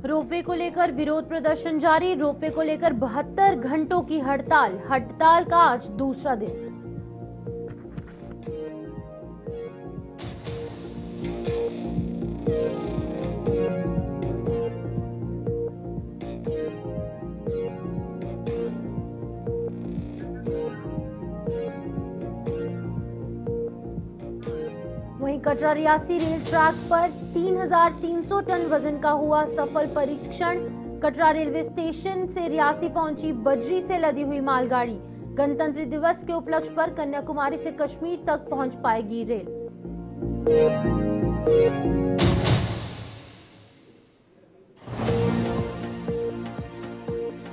Ropeway को लेकर विरोध प्रदर्शन जारी। रोपवे को लेकर 72 घंटों की हड़ताल। हड़ताल का आज दूसरा दिन। वहीं कटरा रियासी रेल ट्रैक पर 3,300 टन वजन का हुआ सफल परीक्षण। कटरा रेलवे स्टेशन से रियासी पहुंची बजरी से लदी हुई मालगाड़ी। गणतंत्र दिवस के उपलक्ष्य पर कन्याकुमारी से कश्मीर तक पहुंच पाएगी रेल।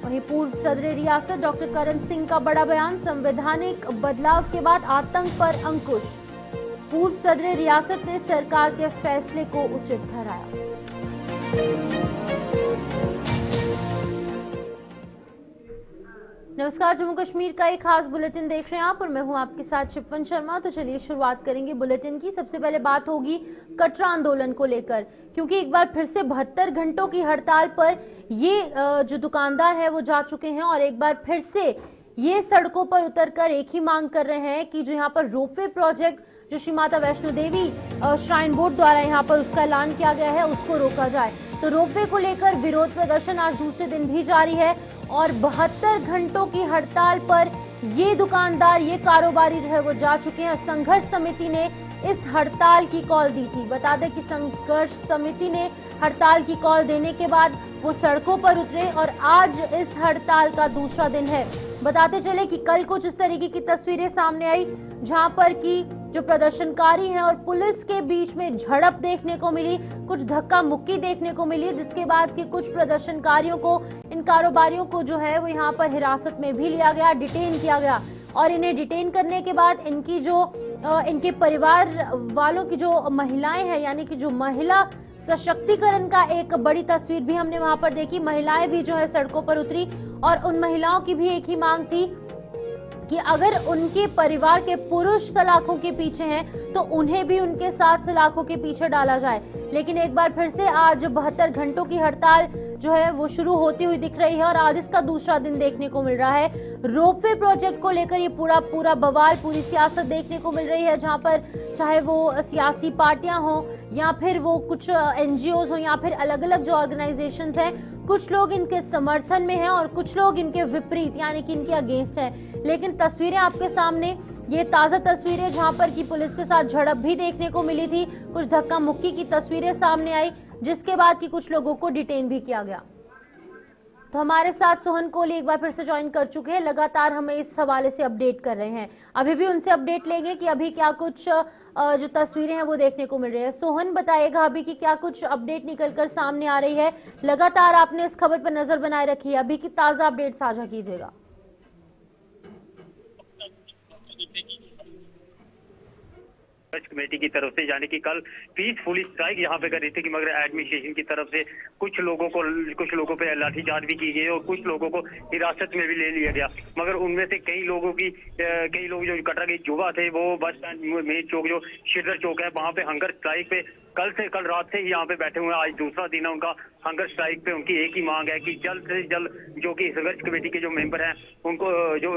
वहीं पूर्व सदर रियासत डॉक्टर करण सिंह का बड़ा बयान। संवैधानिक बदलाव के बाद आतंक पर अंकुश। पूर्व सदर रियासत ने सरकार के फैसले को उचित ठहराया। नमस्कार, जम्मू कश्मीर का एक खास बुलेटिन देख रहे हैं आप और मैं हूं आपके साथ शिफन शर्मा। तो चलिए शुरुआत करेंगे बुलेटिन की। सबसे पहले बात होगी कटरा आंदोलन को लेकर, क्योंकि एक बार फिर से 72 घंटों की हड़ताल पर ये जो दुकानदार है वो जा चुके हैं और एक बार फिर से ये सड़कों पर उतरकर एक ही मांग कर रहे हैं कि जो यहाँ पर रोपवे प्रोजेक्ट जो श्री माता वैष्णो देवी श्राइन बोर्ड द्वारा यहाँ पर उसका ऐलान किया गया है उसको रोका जाए। तो रोपवे को लेकर विरोध प्रदर्शन आज दूसरे दिन भी जारी है और 72 घंटों की हड़ताल पर ये दुकानदार, ये कारोबारी जो है वो जा चुके हैं। संघर्ष समिति ने इस हड़ताल की कॉल दी थी। बता दें कि संघर्ष समिति ने हड़ताल की कॉल देने के बाद वो सड़कों पर उतरे और आज इस हड़ताल का दूसरा दिन है। बताते चले कि कल कुछ इस तरीके की तस्वीरें सामने आई जहां पर कि जो प्रदर्शनकारी हैं और पुलिस के बीच में झड़प देखने को मिली, कुछ धक्का मुक्की देखने को मिली, जिसके बाद कि कुछ प्रदर्शनकारियों को, इन कारोबारियों को जो है वो यहाँ पर हिरासत में भी लिया गया, डिटेन किया गया। और इन्हें डिटेन करने के बाद इनकी जो इनके परिवार वालों की जो महिलाएं हैं, यानी कि जो महिला सशक्तिकरण का एक बड़ी तस्वीर भी हमने वहां पर देखी। महिलाएं भी जो है सड़कों पर उतरी और उन महिलाओं की भी एक ही मांग थी कि अगर उनके परिवार के पुरुष सलाखों के पीछे हैं तो उन्हें भी उनके साथ सलाखों के पीछे डाला जाए। लेकिन एक बार फिर से आज 72 घंटों की हड़ताल जो है वो शुरू होती हुई दिख रही है और आज इसका दूसरा दिन देखने को मिल रहा है। रोपवे प्रोजेक्ट को लेकर ये पूरा बवाल, पूरी सियासत देखने को मिल रही है, जहां पर चाहे वो सियासी पार्टियां हों या फिर वो कुछ NGOs हो या फिर अलग अलग जो ऑर्गेनाइजेशंस हैं, कुछ लोग इनके समर्थन में हैं और कुछ लोग इनके विपरीत यानी कि इनके अगेंस्ट हैं। लेकिन तस्वीरें आपके सामने, ये ताजा तस्वीरें जहां पर कि पुलिस के साथ झड़प भी देखने को मिली थी, कुछ धक्का मुक्की की तस्वीरें सामने आई, जिसके बाद कि कुछ लोगों को डिटेन भी किया गया। तो हमारे साथ सोहन कोहली एक बार फिर से ज्वाइन कर चुके हैं, लगातार हमें इस हवाले से अपडेट कर रहे हैं। अभी भी उनसे अपडेट लेंगे कि अभी क्या कुछ जो तस्वीरें हैं वो देखने को मिल रही है। सोहन, बताइएगा अभी की क्या कुछ अपडेट निकलकर सामने आ रही है। लगातार आपने इस खबर पर नजर बनाए रखी है, अभी की ताजा अपडेट साझा कीजिएगा। कमेटी की तरफ से, यानी कि कल पीसफुली स्ट्राइक यहाँ पे कर रही थी कि मगर एडमिनिस्ट्रेशन की तरफ से कुछ लोगों पे लाठीचार्ज भी की गई और कुछ लोगों को हिरासत में भी ले लिया गया। मगर उनमें से कई लोग जो कटरा के युवा थे वो बस स्टैंड मेन चौक जो शिदर चौक है वहाँ पे हंगर स्ट्राइक पे कल रात से ही यहाँ पे बैठे हुए हैं। आज दूसरा दिन है उनका हंगर स्ट्राइक पे। उनकी एक ही मांग है कि जल्द से जल्द जो कि संघर्ष कमेटी के जो मेंबर हैं उनको जो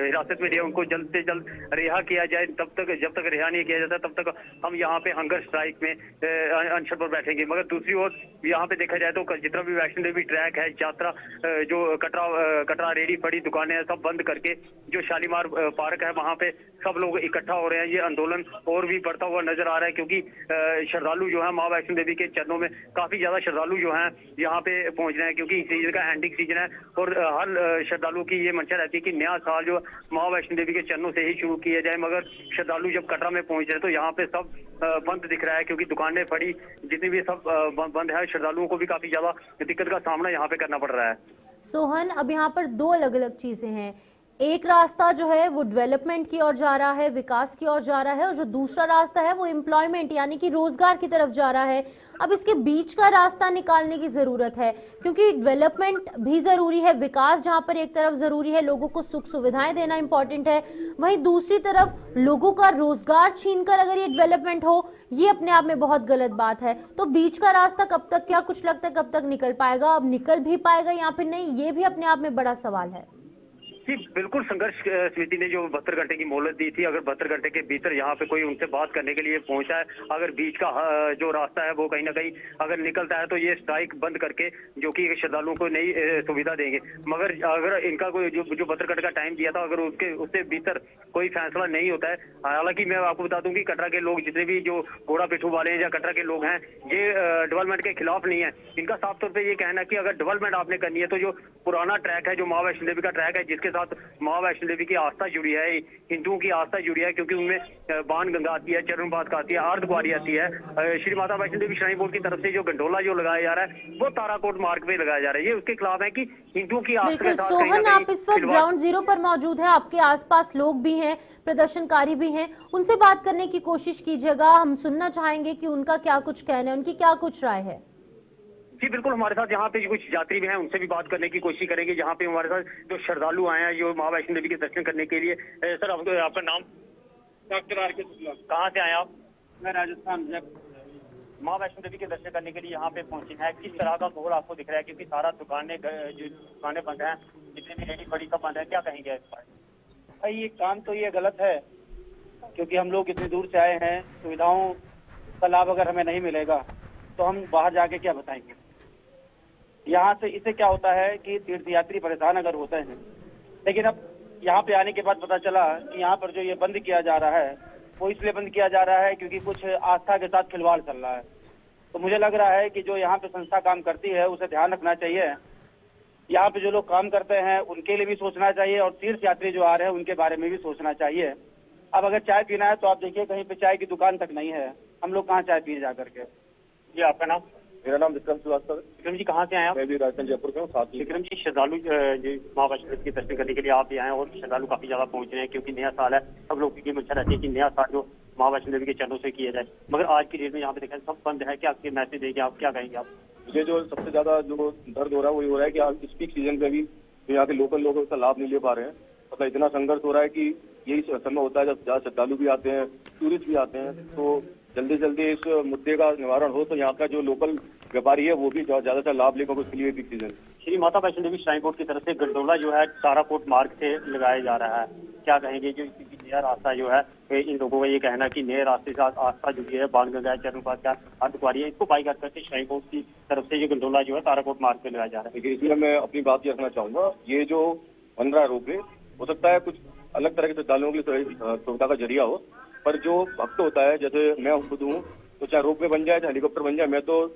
हिरासत में लिया उनको जल्द से जल्द रिहा किया जाए। जब तक रिहा नहीं किया जाता तब तक हम यहाँ पे हंगर स्ट्राइक में अनशन पर बैठेंगे। मगर दूसरी ओर यहाँ पे देखा जाए तो जितना भी वैष्णो देवी ट्रैक है, यात्रा जो कटरा रेडी फड़ी दुकानें हैं सब बंद करके जो शालीमार पार्क है वहाँ पे सब लोग इकट्ठा हो रहे हैं। ये आंदोलन और भी बढ़ता हुआ नजर आ रहा है क्योंकि श्रद्धालु जो है माँ वैष्णो देवी के चरणों में काफी ज्यादा श्रद्धालु जो हैं यहाँ पे पहुंच रहे हैं क्योंकि सीजन का एंडिंग सीजन है और हर श्रद्धालु की ये मंशा रहती है कि नया साल जो माँ वैष्णो देवी के चरणों से ही शुरू किया जाए। मगर श्रद्धालु जब कटरा में पहुंच रहे तो यहाँ पे सब बंद दिख रहा है क्योंकि दुकानें फड़ी जितनी भी सब बंद है। श्रद्धालुओं को भी काफी ज्यादा दिक्कत का सामना यहाँ पे करना पड़ रहा है। सोहन, अब यहाँ पर दो अलग अलग चीजें हैं। एक रास्ता जो है वो डेवलपमेंट की ओर जा रहा है, विकास की ओर जा रहा है, और जो दूसरा रास्ता है वो एम्प्लॉयमेंट यानी कि रोजगार की तरफ जा रहा है। अब इसके बीच का रास्ता निकालने की जरूरत है, क्योंकि डेवलपमेंट भी जरूरी है, विकास जहां पर एक तरफ जरूरी है, लोगों को सुख सुविधाएं देना इंपॉर्टेंट है, वहीं दूसरी तरफ लोगों का रोजगार छीनकर अगर ये डेवलपमेंट हो, ये अपने आप में बहुत गलत बात है। तो बीच का रास्ता कब तक, क्या कुछ लगता है कब तक निकल पाएगा, अब निकल भी पाएगा या फिर नहीं, ये भी अपने आप में बड़ा सवाल है। जी बिल्कुल, संघर्ष समिति ने जो 72 घंटे की मोहलत दी थी, अगर 72 घंटे के भीतर यहाँ पे कोई उनसे बात करने के लिए पहुंचा है, अगर बीच का जो रास्ता है वो कहीं ना कहीं अगर निकलता है तो ये स्ट्राइक बंद करके जो कि श्रद्धालुओं को नई सुविधा देंगे। मगर अगर इनका कोई जो 72 घंटे का टाइम दिया था, अगर उससे भीतर कोई फैसला नहीं होता है, हालांकि मैं आपको बता दूं कि कटरा के लोग जितने भी जो घोड़ा पिट्ठू वाले हैं या कटरा के लोग हैं, ये डेवलपमेंट के खिलाफ नहीं है। इनका साफ तौर पर ये कहना है कि अगर डेवलपमेंट आपने करनी है तो जो पुराना ट्रैक है, जो माँ वैष्णो देवी का ट्रैक है, जिसके साथ माँ वैष्णो देवी की आस्था जुड़ी है, हिंदुओं की आस्था जुड़ी है, क्योंकि उनमें बाण गंगा आती है, चरण पाद का आती है, अर्धकुंवारी आती है। श्री माता वैष्णो देवी श्राइन बोर्ड की तरफ से जो गंडोला जो लगाया जा रहा है वो ताराकोट मार्ग पे लगाया जा रहा है, ये उसके खिलाफ है कि हिंदुओं की आस्था के साथ कहीं ना सोहन, आप इस वक्त ग्राउंड जीरो पर मौजूद है, आपके आसपास लोग भी हैं, प्रदर्शनकारी भी हैं, उनसे बात करने की कोशिश कीजिएगा। हम सुनना चाहेंगे कि उनका क्या कुछ कहना है, उनकी क्या कुछ राय है। जी बिल्कुल, हमारे साथ यहाँ पे कुछ यात्री भी हैं, उनसे भी बात करने की कोशिश करेंगे। यहाँ पे हमारे साथ जो श्रद्धालु आए हैं जो माँ वैष्णो देवी के दर्शन करने के लिए। सर आपका नाम? डॉक्टर आर के शुक्ला। कहाँ से आए आप? मैं राजस्थान से। माँ वैष्णो देवी के दर्शन करने के लिए यहाँ पे पहुंचे हैं, किस तरह का माहौल आपको दिख रहा है? क्योंकि सारा दुकानें बंद हैं, जितने भी रेडी बड़ी सब बंद है, क्या कहेंगे इस पर? भाई ये काम तो ये गलत है, क्योंकि हम लोग इतनी दूर से आए हैं, सुविधाओं का लाभ अगर हमें नहीं मिलेगा तो हम बाहर जाके क्या बताएंगे। यहाँ से इससे क्या होता है कि तीर्थयात्री परेशान अगर होते हैं, लेकिन अब यहाँ पे आने के बाद पता चला कि यहाँ पर जो ये बंद किया जा रहा है वो इसलिए बंद किया जा रहा है क्योंकि कुछ आस्था के साथ खिलवाड़ चल रहा है। तो मुझे लग रहा है कि जो यहाँ पे संस्था काम करती है उसे ध्यान रखना चाहिए, यहाँ पे जो लोग काम करते हैं उनके लिए भी सोचना चाहिए, और तीर्थ यात्री जो आ रहे हैं उनके बारे में भी सोचना चाहिए। अब अगर चाय पीना है तो आप देखिए कहीं पे चाय की दुकान तक नहीं है, हम लोग कहाँ चाय पिए जा करके। जी आपका नाम? मेरा नाम विक्रम श्रीवास्तव है। विक्रम जी कहाँ से आए आप? मैं भी राजस्थान जयपुर से हूँ। साथ ही विक्रम जी, श्रद्धालु माँ वैष्णो देवी के दर्शन करने के लिए आप भी आए हैं और श्रद्धालु काफी ज्यादा पहुंच रहे हैं, क्योंकि नया साल है, सब लोगों की इच्छा रहती है कि नया साल जो माँ वैष्णो देवी के चरणों से किया जाए, मगर आज की डेट में यहाँ पे देखा सब बंद है। क्या मैसेज देंगे आप, क्या कहेंगे आप? मुझे जो सबसे ज्यादा जो दर्द हो रहा है वो ये हो रहा है कि आज इस पीक सीजन पे भी जो यहाँ के लोकल लोग इसका लाभ नहीं ले पा रहे हैं। मतलब इतना संघर्ष हो रहा है कि यही समय होता है जब ज्यादा श्रद्धालु भी आते हैं, टूरिस्ट भी आते हैं, तो जल्दी जल्दी इस मुद्दे का निवारण हो तो यहाँ का जो लोकल व्यापारी है वो भी ज्यादा से लाभ लेगा उसके लिए peak season. Shri Mata Vaishno Devi shrine board की तरफ से गंडोला जो है ताराकोट मार्ग से लगाया जा रहा है, क्या कहेंगे? जो नया रास्ता जो है, इन लोगों का ये कहना कि नए रास्ते से आस्था जुड़ी है, बाण गंगा चरणपाद का अर्धकुंवारी है, इसको बाईकाट करके श्राइन बोर्ड की तरफ से ये गंडोला जो है ताराकोट मार्ग पे लगाया जा रहा है। देखिए इसमें मैं अपनी बात ये रखना चाहूंगा, ये जो 15 रोपवे हो सकता है कुछ अलग तरह के श्रद्धालुओं के लिए सुविधा का जरिया हो, पर जो भक्त होता है, जैसे मैं खुद हूँ, तो चाहे रोपवे बन जाए चाहे हेलीकॉप्टर बन जाए, मैं तो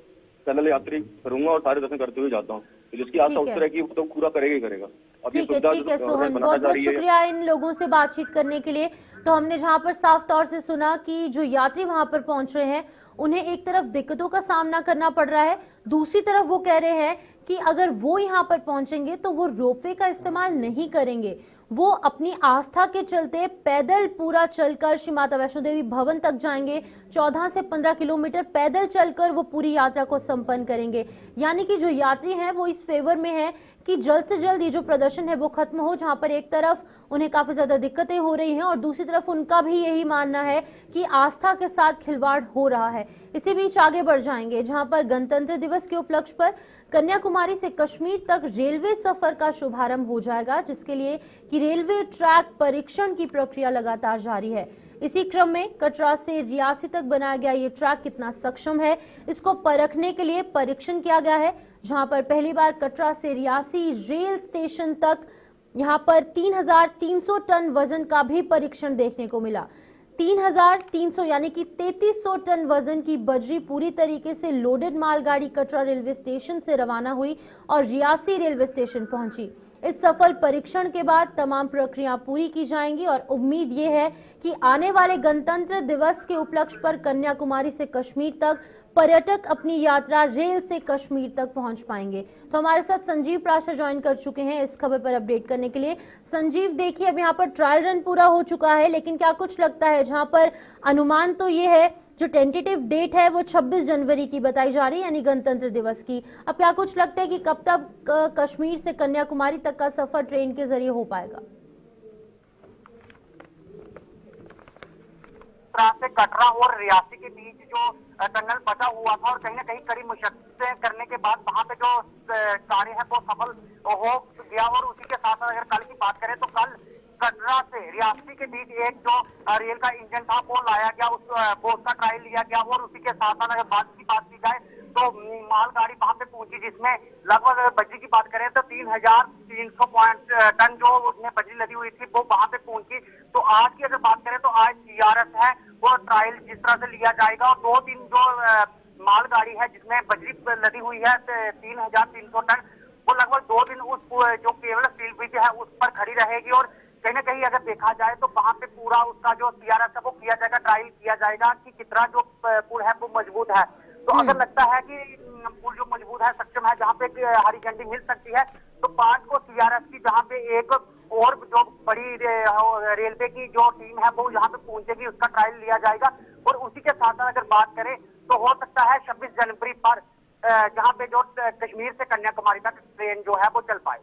पैदल यात्री करूंगा और सारे दर्शन करते हुए जाता हूँ। तो जिसकी आस्था उस तरह की वो तो पूरा करेगा ही करेगा। ठीक है सोहन, बहुत बहुत शुक्रिया इन लोगों से बातचीत करने के लिए। तो हमने जहां पर साफ तौर से सुना कि जो यात्री वहां पर पहुंच रहे हैं उन्हें एक तरफ दिक्कतों का सामना करना पड़ रहा है, दूसरी तरफ वो कह रहे हैं कि अगर वो यहाँ पर पहुंचेंगे तो वो रोपवे का इस्तेमाल नहीं करेंगे, वो अपनी आस्था के चलते पैदल पूरा चलकर श्री माता वैष्णो देवी भवन तक जाएंगे। 14 से 15 किलोमीटर पैदल चलकर वो पूरी यात्रा को संपन्न करेंगे। यानी कि जो यात्री हैं वो इस फेवर में है कि जल्द से जल्द ये जो प्रदर्शन है वो खत्म हो, जहां पर एक तरफ उन्हें काफी ज्यादा दिक्कतें हो रही हैं और दूसरी तरफ उनका भी यही मानना है कि आस्था के साथ खिलवाड़ हो रहा है। इसी बीच आगे बढ़ जाएंगे जहां पर गणतंत्र दिवस के उपलक्ष्य पर कन्याकुमारी से कश्मीर तक रेलवे सफर का शुभारंभ हो जाएगा, जिसके लिए कि रेलवे ट्रैक परीक्षण की प्रक्रिया लगातार जारी है। इसी क्रम में कटरा से रियासी तक बनाया गया ये ट्रैक कितना सक्षम है, इसको परखने के लिए परीक्षण किया गया है, जहां पर पहली बार कटरा से रियासी रेल स्टेशन तक यहां पर 3,300 टन वजन का भी परीक्षण देखने को मिला। 3,300 यानी कि 3,300 टन वजन की बजरी पूरी तरीके से लोडेड मालगाड़ी कटरा रेलवे स्टेशन से रवाना हुई और रियासी रेलवे स्टेशन पहुंची। इस सफल परीक्षण के बाद तमाम प्रक्रिया पूरी की जाएंगी और उम्मीद ये है कि आने वाले गणतंत्र दिवस के उपलक्ष्य पर कन्याकुमारी से कश्मीर तक पर्यटक अपनी यात्रा रेल से कश्मीर तक पहुंच पाएंगे। तो हमारे साथ संजीव प्राशर ज्वाइन कर चुके हैं इस खबर पर अपडेट करने के लिए। संजीव, देखिए अब यहाँ पर ट्रायल रन पूरा हो चुका है, लेकिन क्या कुछ लगता है, जहां पर अनुमान तो ये है जो टेंटेटिव डेट है वो 26 जनवरी की बताई जा रही है, यानी गणतंत्र दिवस की, अब क्या कुछ लगता है कि कब तक कश्मीर से कन्याकुमारी तक का सफर ट्रेन के जरिए हो पाएगा? से कटरा और रियासी के बीच जो टनल बचा हुआ था और कहीं ना कहीं कड़ी मुश्किलें करने के बाद वहां पे जो कार्य है वो सफल हो गया। और उसी के साथ साथ अगर कल की बात करें तो कल कटरा से रियासी के बीच एक जो रेल का इंजन था वो लाया गया, उसका ट्रायल लिया गया। और उसी के साथ साथ अगर बात की जाए तो मालगाड़ी वहां पे पहुंची जिसमें लगभग बजरी की बात करें तो 3,300 टन जो उसमें बजरी लदी हुई थी वो वहां पे पहुंची। तो आज की अगर बात करें तो आज CRS है वो ट्रायल जिस तरह से लिया जाएगा और 2 दिन जो मालगाड़ी है जिसमें बजरी लदी हुई है 3,300 टन, वो लगभग 2 दिन उस जो केवल स्टील ब्रिज है उस पर खड़ी रहेगी। और कहीं ना कहीं अगर देखा जाए तो वहां पे पूरा उसका जो CRS है वो किया जाएगा, ट्रायल किया जाएगा कि कितना जो पुल है वो मजबूत है। तो अगर लगता है कि पुल जो मजबूत है, सक्षम है, जहाँ पे हरी झंडी मिल सकती है, तो 5 को CRS की जहाँ पे एक और जो बड़ी रेलवे की जो टीम है वो यहाँ पे पहुंचेगी, उसका ट्रायल लिया जाएगा। और उसी के साथ साथ अगर बात करें तो हो सकता है 26 जनवरी पर जहाँ पे जो कश्मीर से कन्याकुमारी तक ट्रेन जो है वो चल पाए।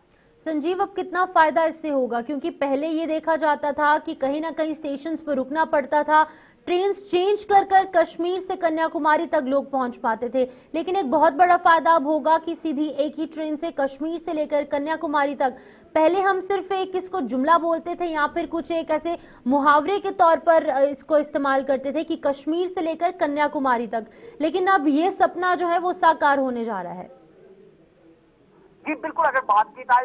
संजीव, अब कितना फायदा इससे होगा, क्योंकि पहले ये देखा जाता था कि कहीं ना कहीं स्टेशन पर रुकना पड़ता था, ट्रेन चेंज कर कर कश्मीर से कन्याकुमारी तक लोग पहुंच पाते थे, लेकिन एक बहुत बड़ा फायदा अब होगा कि सीधी एक ही ट्रेन से कश्मीर से लेकर कन्याकुमारी तक। पहले हम सिर्फ एक इसको जुमला बोलते थे या फिर कुछ एक ऐसे मुहावरे के तौर पर इसको इस्तेमाल करते थे कि कश्मीर से लेकर कन्याकुमारी तक, लेकिन अब ये सपना जो है वो साकार होने जा रहा है। जी बिल्कुल, अगर बात की जाए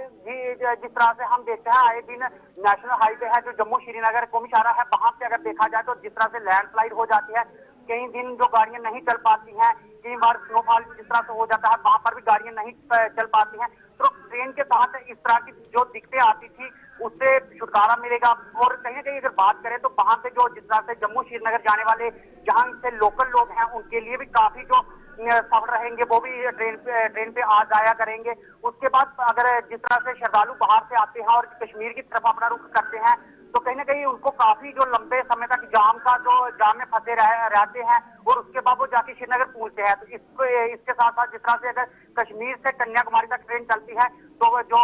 जिस तरह से हम देखते हैं आए दिन नेशनल हाईवे है जो जम्मू श्रीनगर को इशारा है, वहां से अगर देखा जाए तो जिस तरह से लैंडस्लाइड हो जाती है, कई दिन जो गाड़ियां नहीं चल पाती हैं, कई बार स्नोफॉल जिस तरह से हो जाता है वहां पर भी गाड़ियां नहीं चल पाती हैं। तो ट्रेन के साथ इस तरह की जो दिक्कतें आती थी उससे छुटकारा मिलेगा। और कहीं ना कहीं अगर बात करें तो वहां से जो जिस तरह से जम्मू श्रीनगर जाने वाले जहां से लोकल लोग हैं उनके लिए भी काफी जो सफर रहेंगे वो भी ट्रेन पे आ जाया करेंगे। उसके बाद अगर जिस तरह से श्रद्धालु बाहर से आते हैं और कश्मीर की तरफ अपना रुख करते हैं तो कहीं ना कहीं उनको काफी जो लंबे समय तक जाम में फंसे रहते हैं और उसके बाद वो जाके श्रीनगर पहुंचते हैं। तो इसके साथ साथ जिस तरह से अगर कश्मीर से कन्याकुमारी तक ट्रेन चलती है तो जो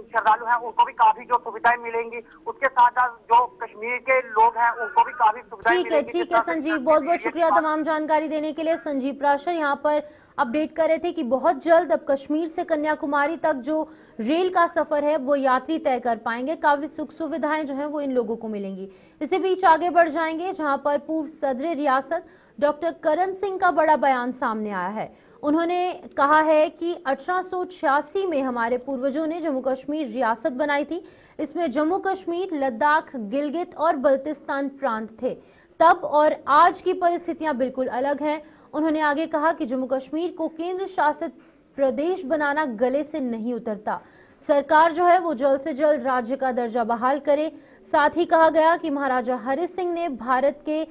श्रद्धालु हैं उनको भी काफी जो सुविधाएं मिलेंगी, उसके साथ साथ जो कश्मीर के लोग हैं उनको भी काफी सुविधाएं मिलेंगी। ठीक है संजीव, बहुत बहुत शुक्रिया तमाम जानकारी देने के लिए। संजीव प्राशर यहाँ पर अपडेट कर रहे थे कि बहुत जल्द अब कश्मीर से कन्याकुमारी तक जो रेल का सफर है वो यात्री तय कर पाएंगे, काफी सुख सुविधाएं जो हैं वो इन लोगों को मिलेंगी। इसी बीच आगे बढ़ जाएंगे जहां पर पूर्व सदर रियासत डॉक्टर करण सिंह का बड़ा बयान सामने आया है। उन्होंने कहा है कि 1886 में हमारे पूर्वजों ने जम्मू कश्मीर रियासत बनाई थी, इसमें जम्मू कश्मीर, लद्दाख, गिलगित और बल्तिस्तान प्रांत थे। तब और आज की परिस्थितियां बिल्कुल अलग हैं। उन्होंने आगे कहा कि जम्मू कश्मीर को केंद्र शासित प्रदेश बनाना गले से नहीं उतरता, सरकार जो है वो जल्द से जल्द राज्य का दर्जा बहाल करे। साथ ही कहा गया कि महाराजा हरि सिंह ने भारत के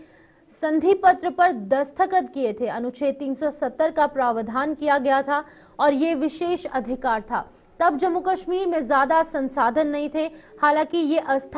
संधि पत्र पर दस्तखत किए थे, अनुच्छेद 370 का प्रावधान किया गया था और ये विशेष अधिकार था। तब जम्मू कश्मीर में ज्यादा संसाधन नहीं थे, हालांकि ये अस्थायी